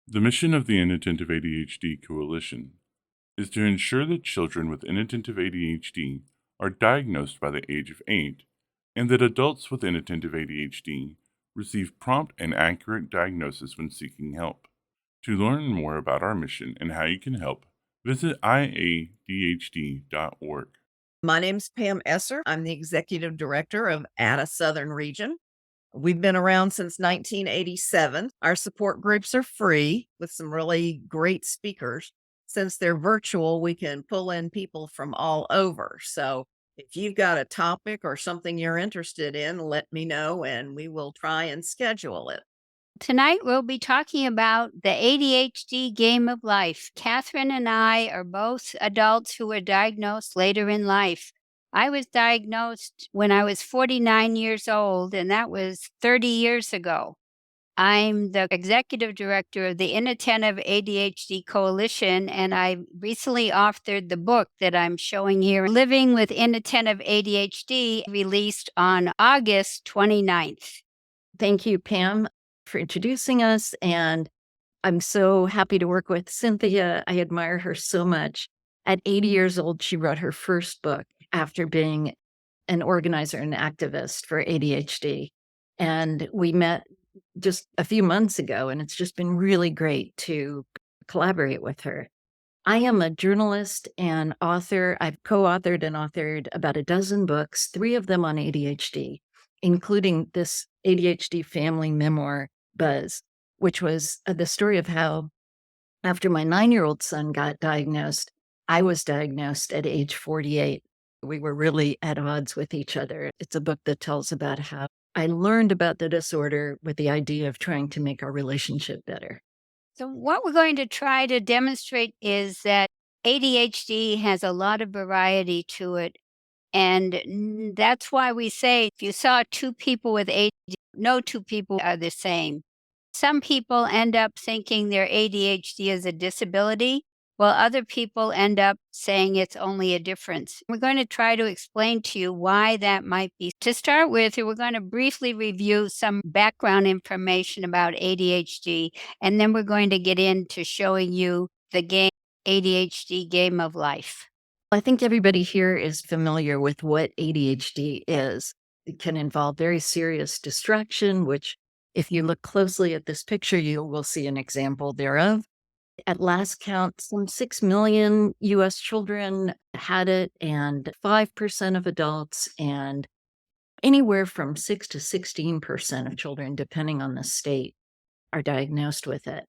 The mission of the Inattentive ADHD Coalition is to ensure that children with inattentive ADHD are diagnosed by the age of 8 and that adults with inattentive ADHD receive prompt and accurate diagnosis when seeking help. To learn more about our mission and how you can help, visit iadhd.org. My name's Pam Esser. I'm the executive director of ADA Southern Region. We've been around since 1987. Our support groups are free with some really great speakers. Since they're virtual, we can pull in people from all over. So if you've got a topic or something you're interested in, let me know and we will try and schedule it. Tonight, we'll be talking about the ADHD game of life. Catherine and I are both adults who were diagnosed later in life. I was diagnosed when I was 49 years old, and that was 30 years ago. I'm the executive director of the Inattentive ADHD Coalition, and I recently authored the book that I'm showing here, Living with Inattentive ADHD, released on August 29th. Thank you, Pam, for introducing us. And I'm so happy to work with Cynthia. I admire her so much. At 80 years old, she wrote her first book after being an organizer and activist for ADHD. And we met just a few months ago, and it's just been really great to collaborate with her. I am a journalist and author. I've co-authored and authored about a dozen books, 3 of them on ADHD, including this ADHD family memoir, Buzz, which was the story of how after my 9-year-old son got diagnosed, I was diagnosed at age 48. We were really at odds with each other. It's a book that tells about how I learned about the disorder with the idea of trying to make our relationship better. So, what we're going to try to demonstrate is that ADHD has a lot of variety to it. And that's why we say if you saw two people with ADHD, no two people are the same. Some people end up thinking their ADHD is a disability, while other people end up saying it's only a difference. We're going to try to explain to you why that might be. To start with, we're going to briefly review some background information about ADHD, and then we're going to get into showing you the game, ADHD game of life. I think everybody here is familiar with what ADHD is. It can involve very serious distraction, which, if you look closely at this picture, you will see an example thereof. At last count, some 6 million US children had it, and 5% of adults, and anywhere from 6 to 16% of children, depending on the state, are diagnosed with it.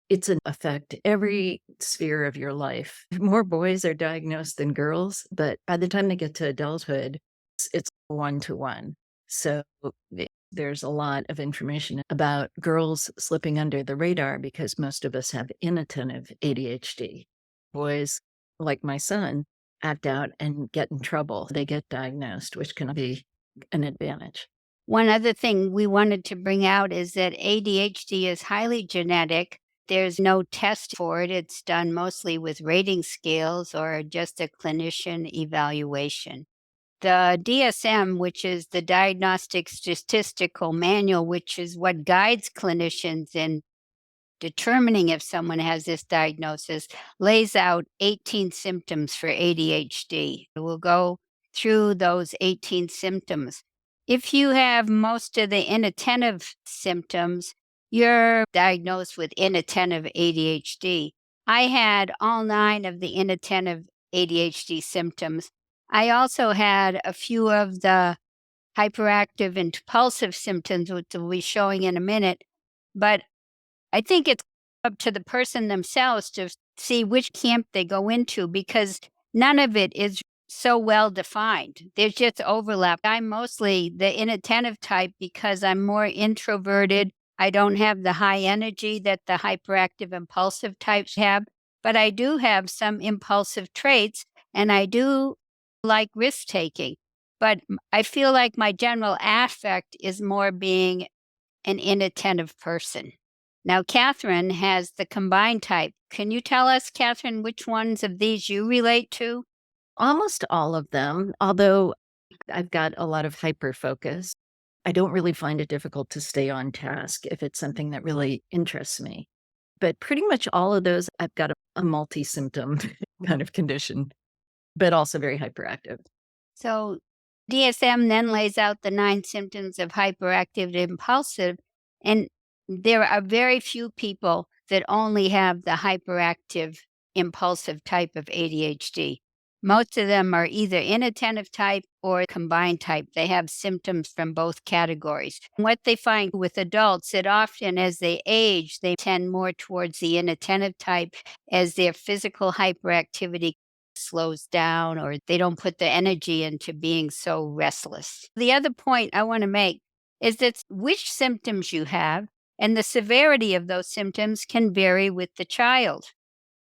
It's an affect every sphere of your life. More boys are diagnosed than girls, but by the time they get to adulthood, it's 1-to-1. So there's a lot of information about girls slipping under the radar because most of us have inattentive ADHD. Boys, like my son, act out and get in trouble. They get diagnosed, which can be an advantage. One other thing we wanted to bring out is that ADHD is highly genetic. There's no test for it. It's done mostly with rating scales or just a clinician evaluation. The DSM, which is the Diagnostic Statistical Manual, which is what guides clinicians in determining if someone has this diagnosis, lays out 18 symptoms for ADHD. We'll go through those 18 symptoms. If you have most of the inattentive symptoms, you're diagnosed with inattentive ADHD. I had all 9 of the inattentive ADHD symptoms. I also had a few of the hyperactive and impulsive symptoms, which we'll be showing in a minute. But I think it's up to the person themselves to see which camp they go into because none of it is so well defined. There's just overlap. I'm mostly the inattentive type because I'm more introverted. I don't have the high energy that the hyperactive impulsive types have, but I do have some impulsive traits and I do like risk taking. But I feel like my general affect is more being an inattentive person. Now, Catherine has the combined type. Can you tell us, Catherine, which ones of these you relate to? Almost all of them, although I've got a lot of hyper focus. I don't really find it difficult to stay on task if it's something that really interests me. But pretty much all of those, I've got a multi-symptom kind of condition, but also very hyperactive. So DSM then lays out the 9 symptoms of hyperactive impulsive, and there are very few people that only have the hyperactive impulsive type of ADHD. Most of them are either inattentive type or combined type. They have symptoms from both categories. What they find with adults, that often as they age, they tend more towards the inattentive type as their physical hyperactivity slows down or they don't put the energy into being so restless. The other point I want to make is that which symptoms you have and the severity of those symptoms can vary with the child.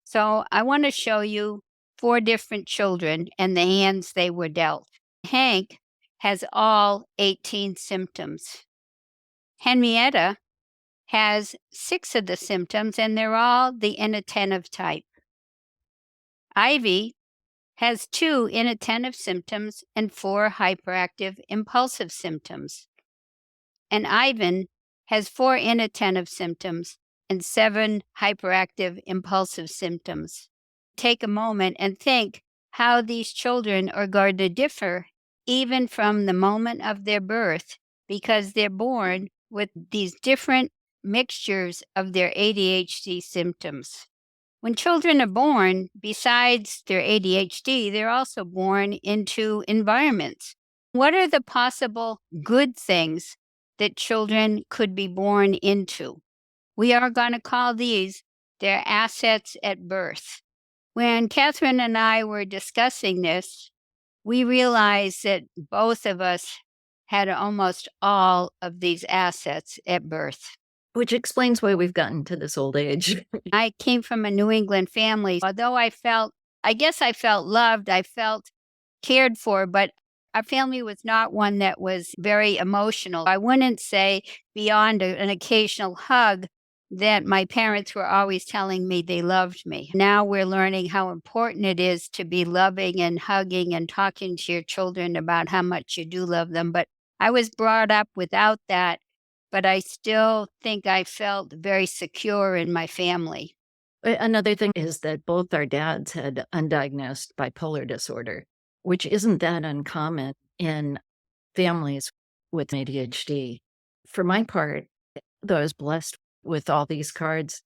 So I want to show you 4 different children and the hands they were dealt. Hank has all 18 symptoms. Henrietta has 6 of the symptoms and they're all the inattentive type. Ivy has 2 inattentive symptoms and 4 hyperactive impulsive symptoms. And Ivan has 4 inattentive symptoms and 7 hyperactive impulsive symptoms. Take a moment and think how these children are going to differ even from the moment of their birth because they're born with these different mixtures of their ADHD symptoms. When children are born, besides their ADHD, they're also born into environments. What are the possible good things that children could be born into? We are going to call these their assets at birth. When Catherine and I were discussing this, we realized that both of us had almost all of these assets at birth. Which explains why we've gotten to this old age. I came from a New England family. Although I guess I felt loved, I felt cared for, but our family was not one that was very emotional. I wouldn't say beyond an occasional hug that my parents were always telling me they loved me. Now we're learning how important it is to be loving and hugging and talking to your children about how much you do love them. But I was brought up without that, but I still think I felt very secure in my family. Another thing is that both our dads had undiagnosed bipolar disorder, which isn't that uncommon in families with ADHD. For my part, though I was blessed with all these cards,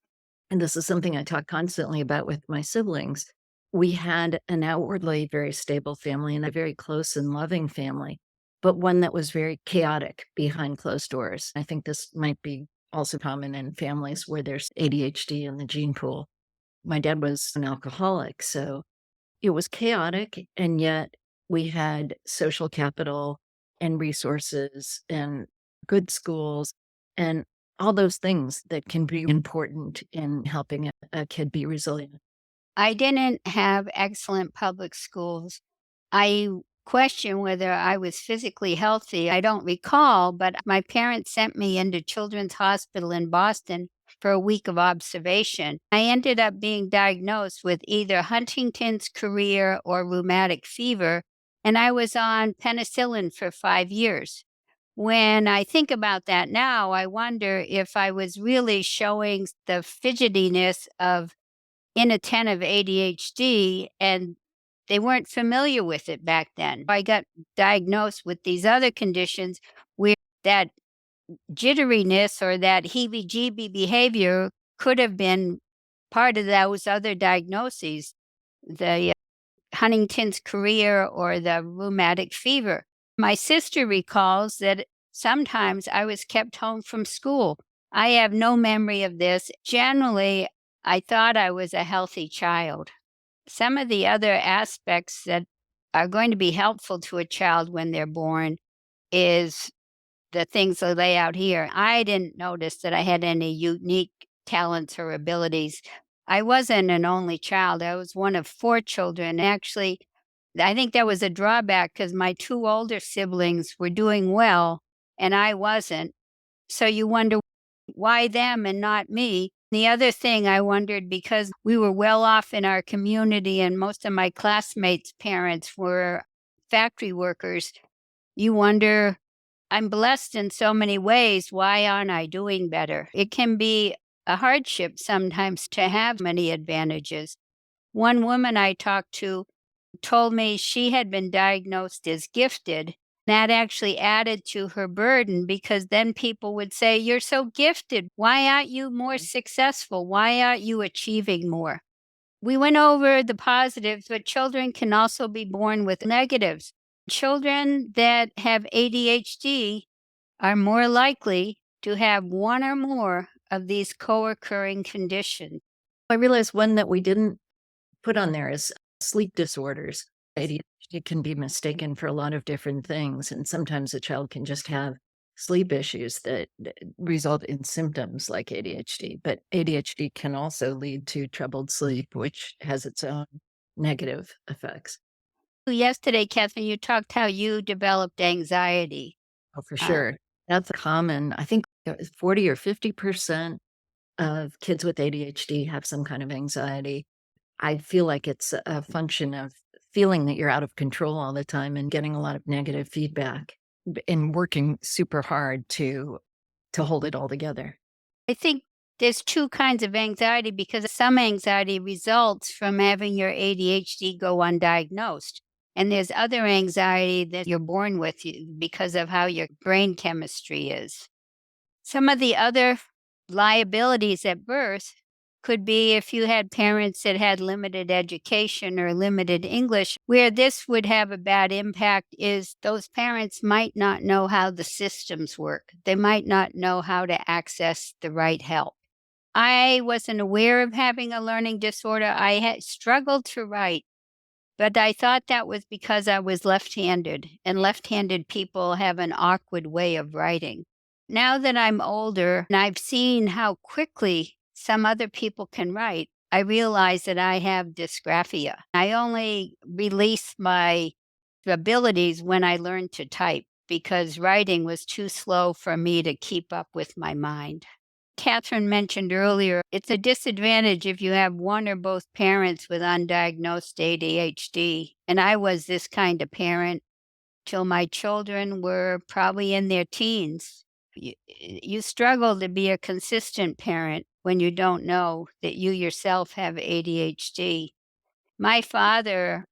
and this is something I talk constantly about with my siblings, we had an outwardly very stable family and a very close and loving family, but one that was very chaotic behind closed doors. I think this might be also common in families where there's ADHD in the gene pool. My dad was an alcoholic, so it was chaotic, and yet we had social capital and resources and good schools and all those things that can be important in helping a kid be resilient. I didn't have excellent public schools. I question whether I was physically healthy. I don't recall, but my parents sent me into Children's Hospital in Boston for a week of observation. I ended up being diagnosed with either Huntington's chorea or rheumatic fever, and I was on penicillin for 5 years. When I think about that now, I wonder if I was really showing the fidgetiness of inattentive ADHD, and they weren't familiar with it back then. I got diagnosed with these other conditions where that jitteriness or that heebie-jeebie behavior could have been part of those other diagnoses, the Huntington's chorea or the rheumatic fever. My sister recalls that sometimes I was kept home from school. I have no memory of this. Generally, I thought I was a healthy child. Some of the other aspects that are going to be helpful to a child when they're born is the things I lay out here. I didn't notice that I had any unique talents or abilities. I wasn't an only child. I was one of 4 children. Actually, I think that was a drawback because my 2 older siblings were doing well and I wasn't. So you wonder why them and not me? The other thing I wondered, because we were well off in our community and most of my classmates' parents were factory workers, you wonder, I'm blessed in so many ways. Why aren't I doing better? It can be a hardship sometimes to have many advantages. One woman I talked to told me she had been diagnosed as gifted. That actually added to her burden because then people would say, "You're so gifted. Why aren't you more successful? Why aren't you achieving more?" We went over the positives, but children can also be born with negatives. Children that have ADHD are more likely to have one or more of these co occurring conditions. I realized one that we didn't put on there is sleep disorders. ADHD can be mistaken for a lot of different things, and sometimes a child can just have sleep issues that result in symptoms like ADHD. But ADHD can also lead to troubled sleep, which has its own negative effects. Yesterday, Catherine, you talked how you developed anxiety. Oh, for Uh, sure. That's common. I think 40 or 50% of kids with ADHD have some kind of anxiety. I feel like it's a function of feeling that you're out of control all the time and getting a lot of negative feedback and working super hard to hold it all together. I think there's two kinds of anxiety because some anxiety results from having your ADHD go undiagnosed. And there's other anxiety that you're born with because of how your brain chemistry is. Some of the other liabilities at birth could be if you had parents that had limited education or limited English. Where this would have a bad impact is those parents might not know how the systems work. They might not know how to access the right help. I wasn't aware of having a learning disorder. I had struggled to write, but I thought that was because I was left-handed, and left-handed people have an awkward way of writing. Now that I'm older and I've seen how quickly some other people can write, I realize that I have dysgraphia. I only release my abilities when I learned to type because writing was too slow for me to keep up with my mind. Catherine mentioned earlier, it's a disadvantage if you have one or both parents with undiagnosed ADHD. And I was this kind of parent till my children were probably in their teens. You struggle to be a consistent parent when you don't know that you yourself have ADHD. My father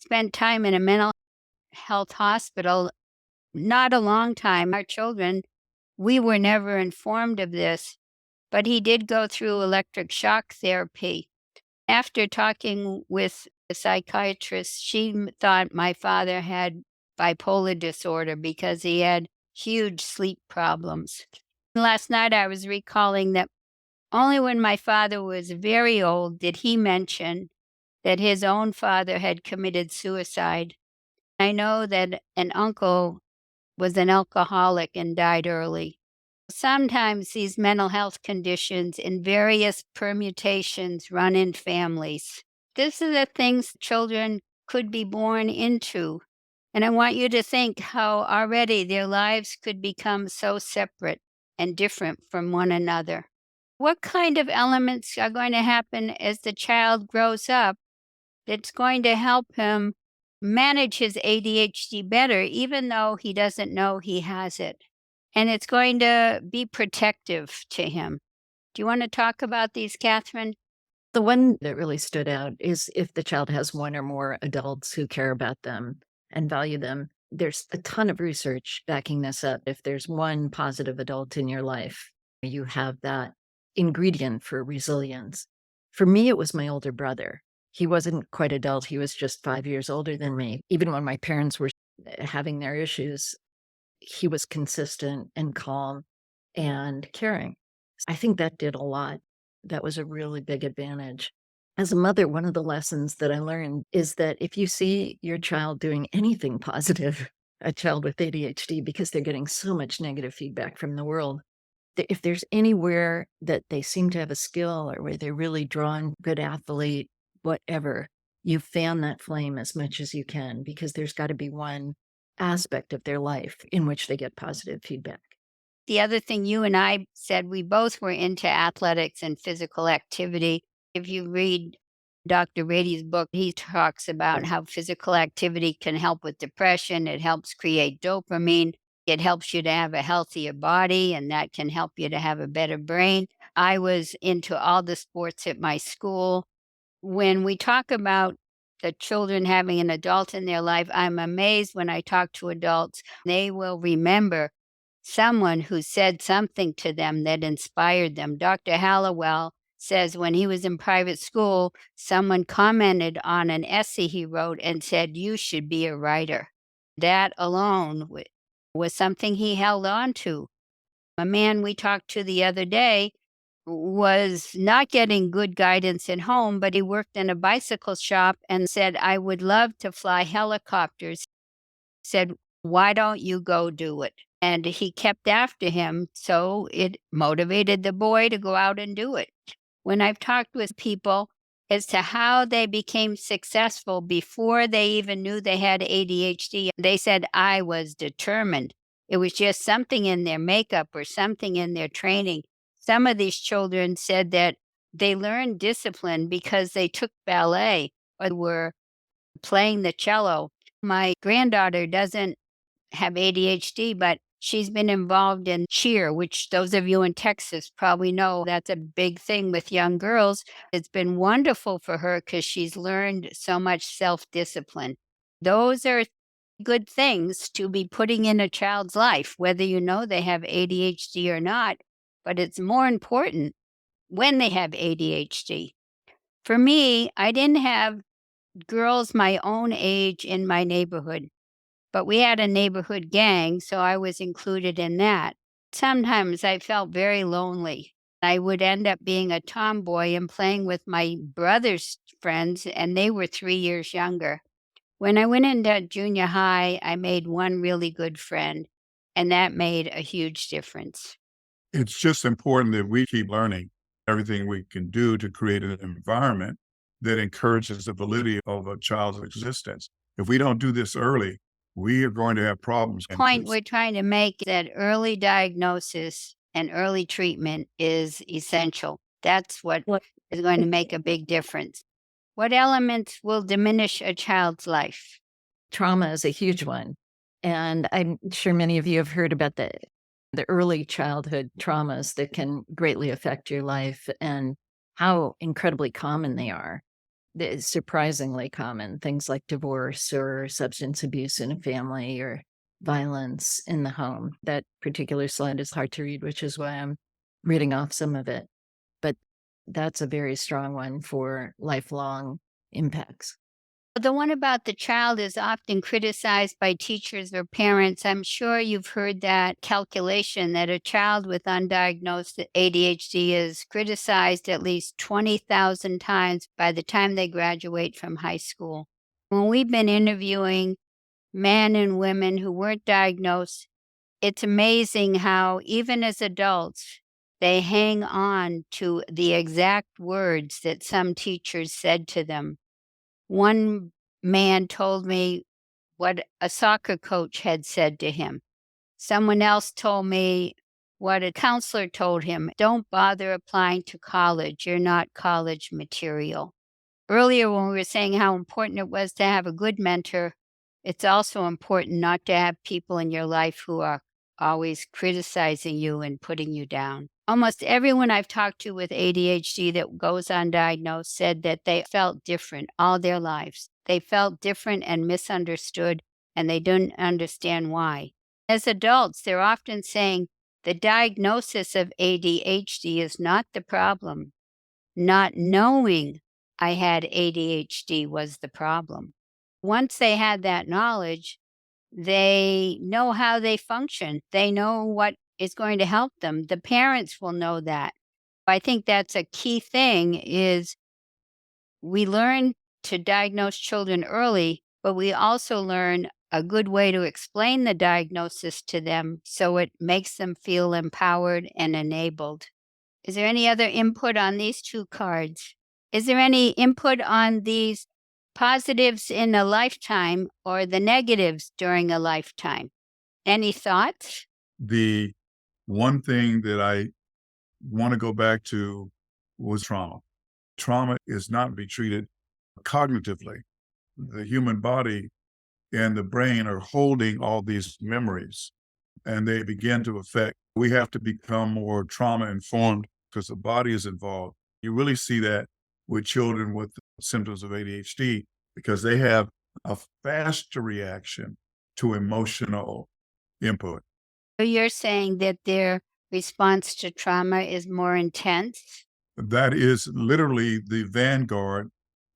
spent time in a mental health hospital, not a long time. Our children, we were never informed of this, but he did go through electric shock therapy. After talking with a psychiatrist, she thought my father had bipolar disorder because he had huge sleep problems. Last night, I was recalling that only when my father was very old did he mention that his own father had committed suicide. I know that an uncle was an alcoholic and died early. Sometimes these mental health conditions in various permutations run in families. These are the things children could be born into. And I want you to think how already their lives could become so separate and different from one another. What kind of elements are going to happen as the child grows up that's going to help him manage his ADHD better, even though he doesn't know he has it? And it's going to be protective to him. Do you want to talk about these, Catherine? The one that really stood out is if the child has one or more adults who care about them and value them. There's a ton of research backing this up. If there's one positive adult in your life, you have that ingredient for resilience. For me, it was my older brother. He wasn't quite adult. He was just 5 years older than me. Even when my parents were having their issues, he was consistent and calm and caring. I think that did a lot. That was a really big advantage. As a mother, one of the lessons that I learned is that if you see your child doing anything positive, a child with ADHD, because they're getting so much negative feedback from the world, if there's anywhere that they seem to have a skill or where they're really drawn, good athlete, whatever, you fan that flame as much as you can because there's got to be one aspect of their life in which they get positive feedback. The other thing you and I said, we both were into athletics and physical activity. If you read Dr. Rady's book, he talks about how physical activity can help with depression, it helps create dopamine. It helps you to have a healthier body, and that can help you to have a better brain. I was into all the sports at my school. When we talk about the children having an adult in their life, I'm amazed when I talk to adults. They will remember someone who said something to them that inspired them. Dr. Hallowell says when he was in private school, someone commented on an essay he wrote and said, "You should be a writer." That alone was something he held on to. A man we talked to the other day was not getting good guidance at home, but he worked in a bicycle shop and said, "I would love to fly helicopters." Said, "Why don't you go do it?" And he kept after him, so it motivated the boy to go out and do it. When I've talked with people as to how they became successful before they even knew they had ADHD, they said, "I was determined." It was just something in their makeup or something in their training. Some of these children said that they learned discipline because they took ballet or were playing the cello. My granddaughter doesn't have ADHD, but she's been involved in cheer, which those of you in Texas probably know that's a big thing with young girls. It's been wonderful for her because she's learned so much self discipline. Those are good things to be putting in a child's life, whether you know they have ADHD or not. But it's more important when they have ADHD. For me, I didn't have girls my own age in my neighborhood, but we had a neighborhood gang, so I was included in that. Sometimes I felt very lonely. I would end up being a tomboy and playing with my brother's friends, and they were 3 years younger. When I went into junior high, I made one really good friend, and that made a huge difference. It's just important that we keep learning everything we can do to create an environment that encourages the validity of a child's existence. If we don't do this early, we are going to have problems. And Point we're trying to make that early diagnosis and early treatment is essential. That's what Well, is going to make a big difference. What elements will diminish a child's life? trauma is a huge one. And I'm sure many of you have heard about the early childhood traumas that can greatly affect your life and how incredibly common they are. Surprisingly common, things like divorce or substance abuse in a family or violence in the home. That particular slide is hard to read, which is why I'm reading off some of it. But that's a very strong one for lifelong impacts. The one about the child is often criticized by teachers or parents. I'm sure you've heard that calculation that a child with undiagnosed ADHD is criticized at least 20,000 times by the time they graduate from high school. When we've been interviewing men and women who weren't diagnosed, it's amazing how, even as adults, they hang on to the exact words that some teachers said to them. One man told me what a soccer coach had said to him. Someone else told me what a counselor told him. Don't bother applying to college. You're not college material. Earlier, when we were saying how important it was to have a good mentor, it's also important not to have people in your life who are always criticizing you and putting you down. Almost everyone I've talked to with ADHD that goes undiagnosed said that they felt different all their lives. They felt different and misunderstood, and they didn't understand why. As adults, they're often saying the diagnosis of ADHD is not the problem. Not knowing I had ADHD was the problem. Once they had that knowledge, they know how they function. They know what is going to help them. The parents will know that. I think that's a key thing is we learn to diagnose children early, but we also learn a good way to explain the diagnosis to them so it makes them feel empowered and enabled. Is there any other input on these two cards? Is there any input on these positives in a lifetime or the negatives during a lifetime? Any thoughts? the one thing that I want to go back to was trauma. Trauma is not to be treated cognitively. The human body and the brain are holding all these memories. and they begin to affect. We have to become more trauma informed because the body is involved. You really see that with children with symptoms of ADHD because they have a faster reaction to emotional input. So you're saying that their response to trauma is more intense? That is literally the vanguard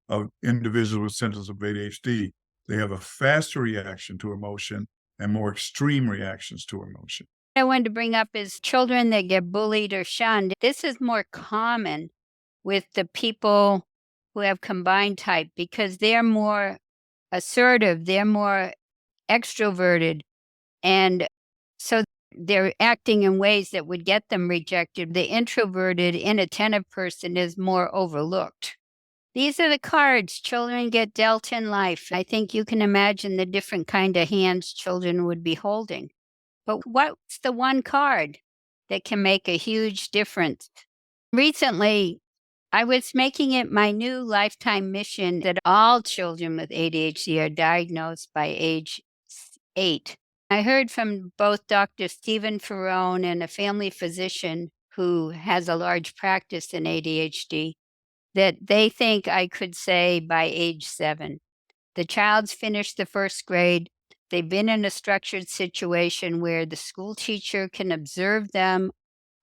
of individuals with symptoms of ADHD. They have a faster reaction to emotion and more extreme reactions to emotion. I wanted to bring up is children that get bullied or shunned. This is more common with the people who have combined type because they're more assertive, they're more extroverted, and so they're acting in ways that would get them rejected. The introverted, inattentive person is more overlooked. These are the cards children get dealt in life. I think you can imagine the different kind of hands children would be holding. But what's the one card that can make a huge difference? Recently, I was making it my new lifetime mission that all children with ADHD are diagnosed by age 8. I heard from both Dr. Stephen Ferrone and a family physician who has a large practice in ADHD that they think I could say by age 7. The child's finished the first grade. They've been in a structured situation where the school teacher can observe them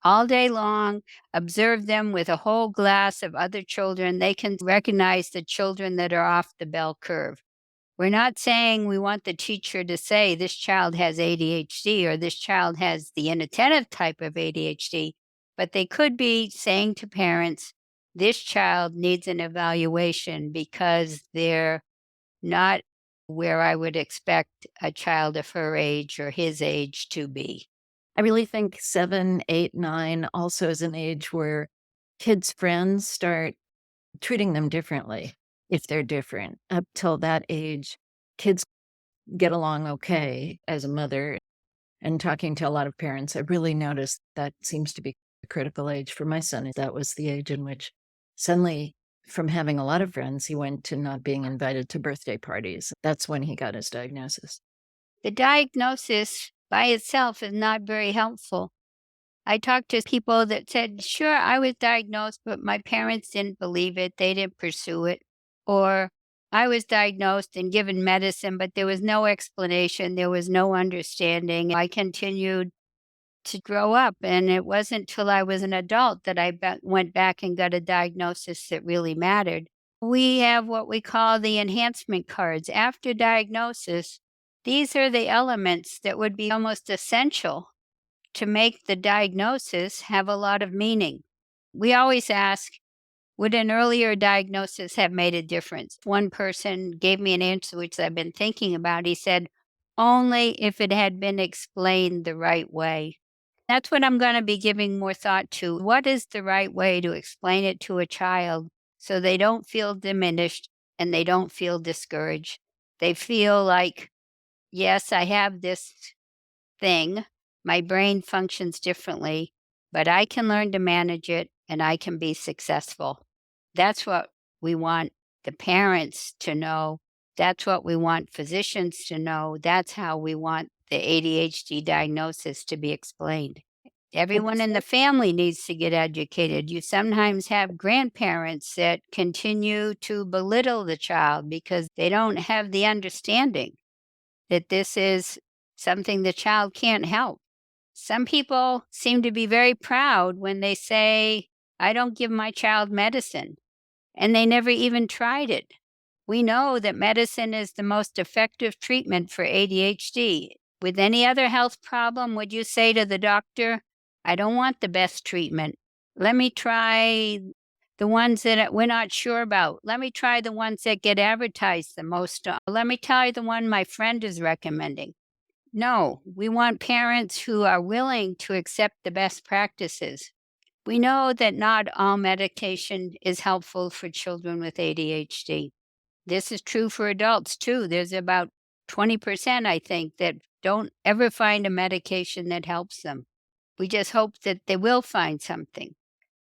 all day long, observe them with a whole glass of other children. They can recognize the children that are off the bell curve. We're not saying we want the teacher to say this child has ADHD or this child has the inattentive type of ADHD, but they could be saying to parents, this child needs an evaluation because they're not where I would expect a child of her age or his age to be. I really think 7, 8, 9 also is an age where kids' friends start treating them differently if they're different. Up till that age, kids get along okay as a mother. And talking to a lot of parents, I really noticed that seems to be a critical age for my son. That was the age in which suddenly, from having a lot of friends, he went to not being invited to birthday parties. That's when he got his diagnosis. The diagnosis by itself is not very helpful. I talked to people that said, sure, I was diagnosed, but my parents didn't believe it. They didn't pursue it. Or I was diagnosed and given medicine, but there was no explanation. There was no understanding. I continued to grow up. And it wasn't till I was an adult that I went back and got a diagnosis that really mattered. We have what we call the enhancement cards. After diagnosis, these are the elements that would be almost essential to make the diagnosis have a lot of meaning. We always ask, would an earlier diagnosis have made a difference? One person gave me an answer which I've been thinking about. He said, only if it had been explained the right way. That's what I'm going to be giving more thought to. What is the right way to explain it to a child so they don't feel diminished and they don't feel discouraged? They feel like, yes, I have this thing. My brain functions differently, but I can learn to manage it and I can be successful. That's what we want the parents to know. That's what we want physicians to know. That's how we want the ADHD diagnosis to be explained. Everyone in the family needs to get educated. You sometimes have grandparents that continue to belittle the child because they don't have the understanding that this is something the child can't help. Some people seem to be very proud when they say, I don't give my child medicine, and they never even tried it. We know that medicine is the most effective treatment for ADHD. With any other health problem, would you say to the doctor, I don't want the best treatment. Let me try the ones that we're not sure about. Let me try the ones that get advertised the most. Let me try the one my friend is recommending. No, we want parents who are willing to accept the best practices. We know that not all medication is helpful for children with ADHD. This is true for adults too. There's about 20%, I think, that don't ever find a medication that helps them. We just hope that they will find something.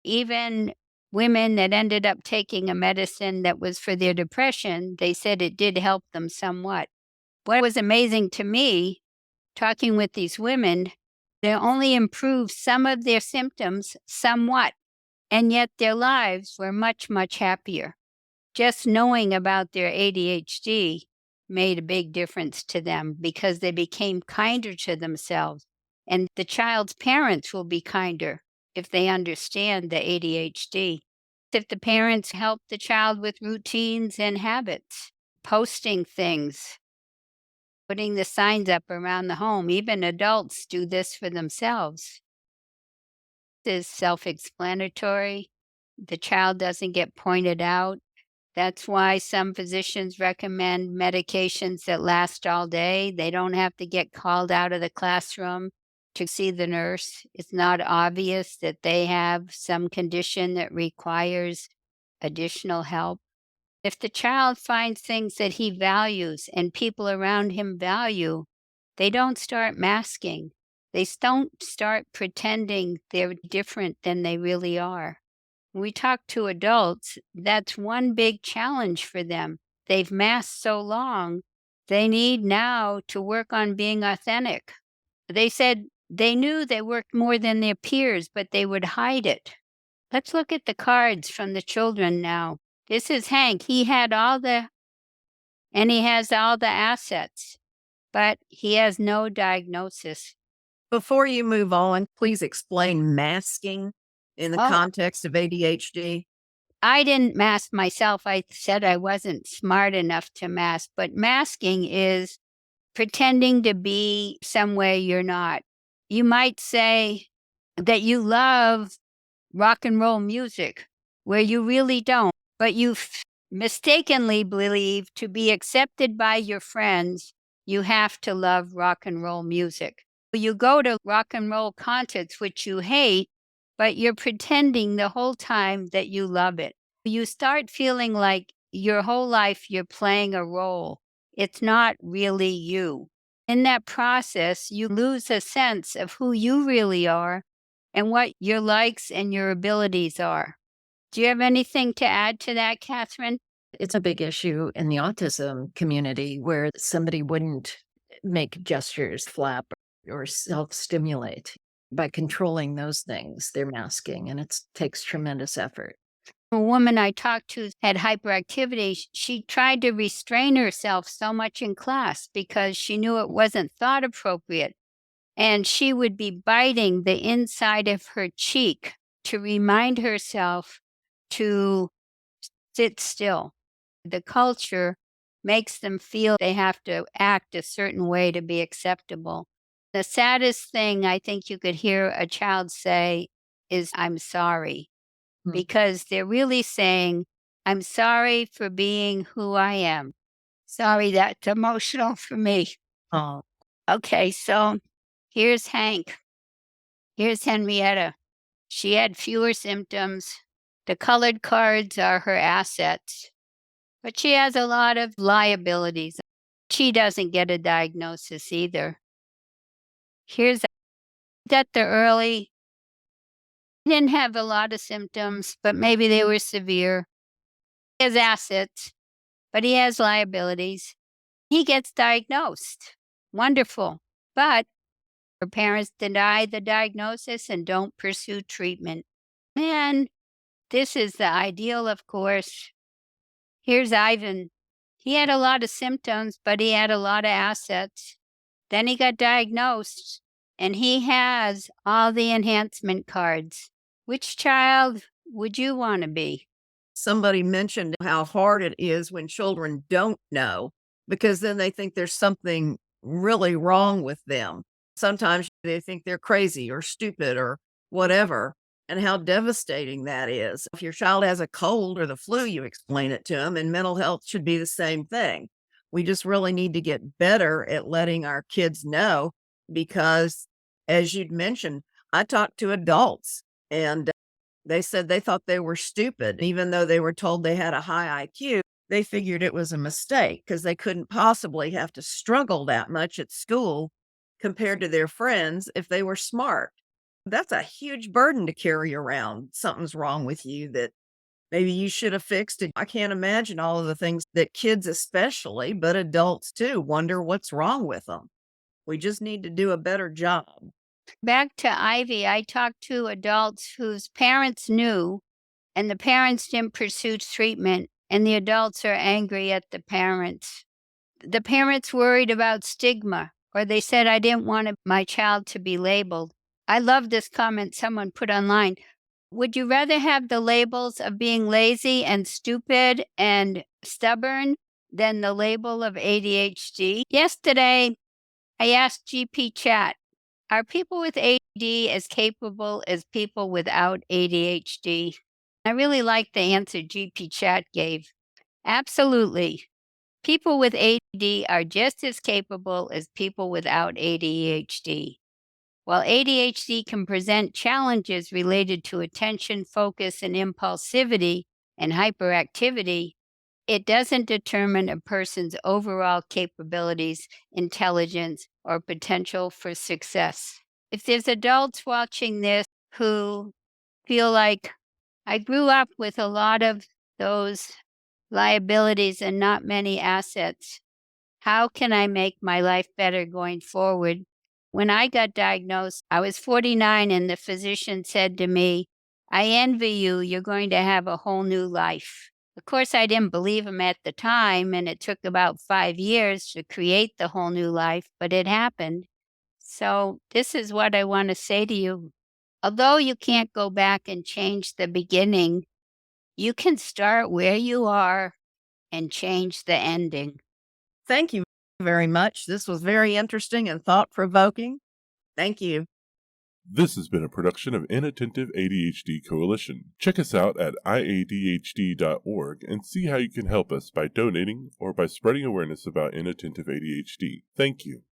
Even women that ended up taking a medicine that was for their depression, they said it did help them somewhat. What was amazing to me, Talking with these women, they only improved some of their symptoms somewhat, and yet their lives were much, much happier. Just knowing about their ADHD made a big difference to them because they became kinder to themselves. And the child's parents will be kinder if they understand the ADHD. If the parents help the child with routines and habits, posting things, putting the signs up around the home, even adults do this for themselves. This is self explanatory. The child doesn't get pointed out. That's why some physicians recommend medications that last all day. They don't have to get called out of the classroom to see the nurse. It's not obvious that they have some condition that requires additional help. If the child finds things that he values and people around him value, they don't start masking. They don't start pretending they're different than they really are. When we talk to adults, that's one big challenge for them. They've masked so long, they need now to work on being authentic. They said they knew they worked more than their peers, but they would hide it. Let's look at the cards from the children now. This is Hank. He has all the assets, but he has no diagnosis. Before you move on, please explain masking in the Oh, context of ADHD. I didn't mask myself. I said I wasn't smart enough to mask, but masking is pretending to be some way you're not. You might say that you love rock and roll music where you really don't, but you mistakenly believe to be accepted by your friends, you have to love rock and roll music. You go to rock and roll concerts, which you hate, but you're pretending the whole time that you love it. You start feeling like your whole life you're playing a role. It's not really you. In that process, you lose a sense of who you really are and what your likes and your abilities are. Do you have anything to add to that, Catherine? It's a big issue in the autism community where somebody wouldn't make gestures, flap, or self stimulate. By controlling those things, they're masking, and it takes tremendous effort. A woman I talked to had hyperactivity. She tried to restrain herself so much in class because she knew it wasn't thought appropriate. And she would be biting the inside of her cheek to remind herself to sit still. The culture makes them feel they have to act a certain way to be acceptable. The saddest thing I think you could hear a child say is, I'm sorry, Hmm. because they're really saying, I'm sorry for being who I am. Sorry, that's emotional for me. Oh, Okay, so here's Hank. Here's Henrietta. She had fewer symptoms. The colored cards are her assets, but she has a lot of liabilities. She doesn't get a diagnosis either. Here's that the early didn't have a lot of symptoms, but maybe they were severe. He has assets, but he has liabilities. He gets diagnosed. Wonderful. But her parents deny the diagnosis and don't pursue treatment. And this is the ideal, of course. Here's Ivan. He had a lot of symptoms, but he had a lot of assets. Then he got diagnosed, and he has all the enhancement cards. Which child would you want to be? somebody mentioned how hard it is when children don't know because then they think there's something really wrong with them. Sometimes they think they're crazy or stupid or whatever, and how devastating that is. If your child has a cold or the flu, you explain it to them, and mental health should be the same thing. We just really need to get better at letting our kids know because, as you'd mentioned, I talked to adults and they said they thought they were stupid, even though they were told they had a high IQ. They figured it was a mistake because they couldn't possibly have to struggle that much at school compared to their friends if they were smart. That's a huge burden to carry around. Something's wrong with you that maybe you should have fixed it. I can't imagine all of the things that kids, especially, but adults too, wonder what's wrong with them. We just need to do a better job. Back to Ivy, I talked to adults whose parents knew and the parents didn't pursue treatment, and the adults are angry at the parents. The parents worried about stigma, or they said, I didn't want my child to be labeled. I love this comment someone put online. Would you rather have the labels of being lazy and stupid and stubborn than the label of ADHD? Yesterday, I asked GP Chat, are people with ADD as capable as people without ADHD? I really liked the answer GP Chat gave. Absolutely. People with ADD are just as capable as people without ADHD. While ADHD can present challenges related to attention, focus, and impulsivity and hyperactivity, it doesn't determine a person's overall capabilities, intelligence, or potential for success. If there's adults watching this who feel like I grew up with a lot of those liabilities and not many assets, how can I make my life better going forward? When I got diagnosed, I was 49, and the physician said to me, I envy you. You're going to have a whole new life. Of course, I didn't believe him at the time, and it took about 5 years to create the whole new life, but it happened. So, this is what I want to say to you. Although you can't go back and change the beginning, you can start where you are and change the ending. Thank you very much. This was very interesting and thought-provoking. Thank you. This has been a production of Inattentive ADHD Coalition. Check us out at iadhd.org and see how you can help us by donating or by spreading awareness about inattentive ADHD. Thank you.